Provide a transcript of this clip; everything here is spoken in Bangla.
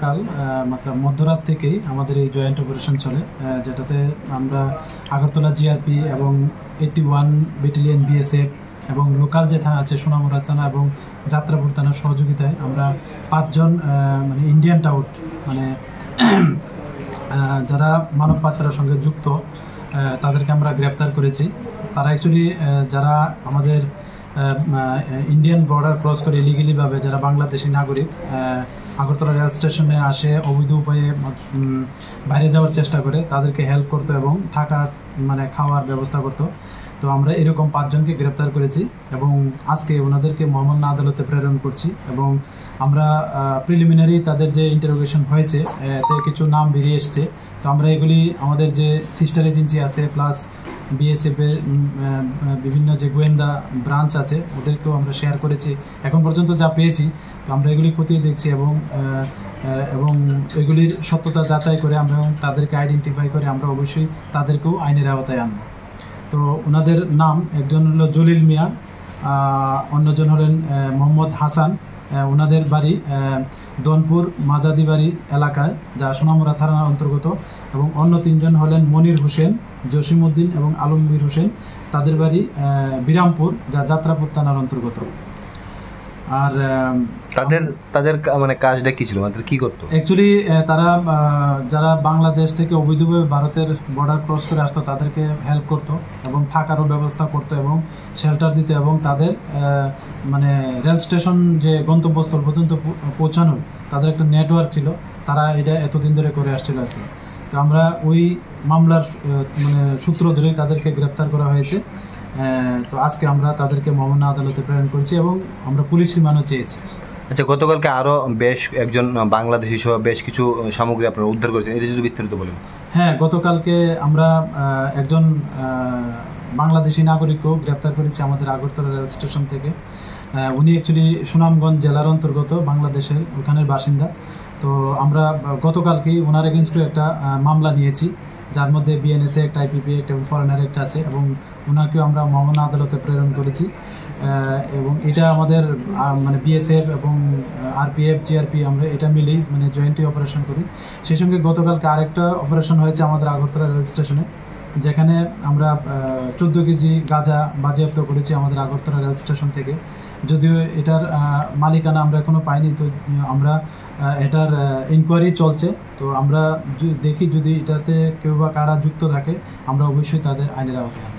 সকাল মধ্যরাত থেকেই আমাদের এই জয়েন্ট অপারেশন চলে, যেটাতে আমরা আগরতলা জিআরপি এবং 81 ব্যাটালিয়ন বিএসএফ এবং লোকাল যে থানা আছে সোনামুড়া থানা এবং যাত্রাপুর থানার সহযোগিতায় আমরা 5 জন ইন্ডিয়ান টাউট যারা মানব পাচারের সঙ্গে যুক্ত তাদেরকে আমরা গ্রেপ্তার করেছি। তারা অ্যাকচুয়ালি যারা আমাদের ইন্ডিয়ান বর্ডার ক্রস করে ইলিগেলিভাবে যারা বাংলাদেশি নাগরিক আগরতলা রেল স্টেশনে আসে অবৈধ উপায়ে বাইরে যাওয়ার চেষ্টা করে, তাদেরকে হেল্প করতো এবং থাকা খাওয়ার ব্যবস্থা করতো। তো আমরা এরকম 5 জনকে গ্রেপ্তার করেছি এবং আজকে ওনাদেরকে মহামান্য আদালতে প্রেরণ করছি এবং আমরা প্রিলিমিনারি তাদের যে ইন্টারোগেশন হয়েছে এতে কিছু নাম বেরিয়ে এসছে। তো আমরা এগুলি আমাদের যে সিস্টার এজেন্সি আছে প্লাস বিএসএফের বিভিন্ন যে গোয়েন্দা ব্রাঞ্চ আছে ওদেরকেও আমরা শেয়ার করেছি। এখন পর্যন্ত যা পেয়েছি তো আমরা এগুলি খতিয়ে দেখছি এবং এগুলির সত্যতা যাচাই করে আমরা তাদেরকে আইডেন্টিফাই করে আমরা অবশ্যই তাদেরকেও আইনের আওতায় আনব। তো ওনাদের নাম একজন হলো জলিল মিয়া, অন্যজন হলেন মোহাম্মদ হাসান, ওনাদের বাড়ি দনপুর মাজাদি বাড়ি এলাকায় যা সোনামুড়া থানার অন্তর্গত, এবং অন্য 3 জন হলেন মনির হোসেন, জসিমউদ্দিন এবং আলমগীর হোসেন, তাদের বাড়ি বিরামপুর যা যাত্রাপুর থানার অন্তর্গত। আর তাদের কাজটা কি ছিল, কি করতো? অ্যাকচুয়ালি তারা যারা বাংলাদেশ থেকে অবৈধভাবে ভারতের বর্ডার ক্রস করে আসতো তাদেরকে হেল্প করতো এবং থাকারও ব্যবস্থা করতো এবং শেল্টার দিত এবং তাদের রেল স্টেশন যে গন্তব্যস্থল পর্যন্ত পৌঁছানোর তাদের একটা নেটওয়ার্ক ছিল, তারা এটা এতদিন ধরে করে আসছিল আর কি। তো আমরা ওই মামলার সূত্র ধরেই তাদেরকে গ্রেপ্তার করা হয়েছে। তো আজকে আমরা তাদেরকে মহামান্য আদালতে প্রেরণ করেছি এবং আমরা পুলিশ রিমান্ডও চেয়েছি। আচ্ছা, গতকালকে আরও একজন বাংলাদেশি সহ বেশ কিছু সামগ্রী আপনারা উদ্ধার করেছেন, এটা যদি বিস্তারিত বলেন। হ্যাঁ, গতকালকে আমরা একজন বাংলাদেশি নাগরিকও গ্রেপ্তার করেছি আমাদের আগরতলা রেল স্টেশন থেকে। উনি অ্যাকচুয়ালি সুনামগঞ্জ জেলার অন্তর্গত, বাংলাদেশের ওখানের বাসিন্দা। তো আমরা গতকালকেই ওনার এগেনস্টে একটা মামলা নিয়েছি, যার মধ্যে বিএনএসএ একটা, আইপিপি একটা এবং ফরেনার একটা আছে, এবং ওনাকেও আমরা মহামান্য আদালতে প্রেরণ করেছি। এবং এটা আমাদের বিএসএফ এবং আরপিএফ জিআরপি আমরা এটা মিলেই জয়েন্টলি অপারেশন করি। সেই সঙ্গে গতকালকে আরেকটা অপারেশন হয়েছে আমাদের আগরতলা রেল স্টেশনে, যেখানে আমরা 14 কেজি গাঁজা বাজেয়াপ্ত করেছি আমাদের আগরতলা রেল স্টেশন থেকে। যদিও এটার মালিকানা আমরা এখনও পাইনি, তো আমরা এটার ইনকোয়ারি চলছে। তো আমরা দেখি যদি এটাতে কেউ বা কারা যুক্ত থাকে আমরা অবশ্যই তাদের আইনের আওতায় আনব।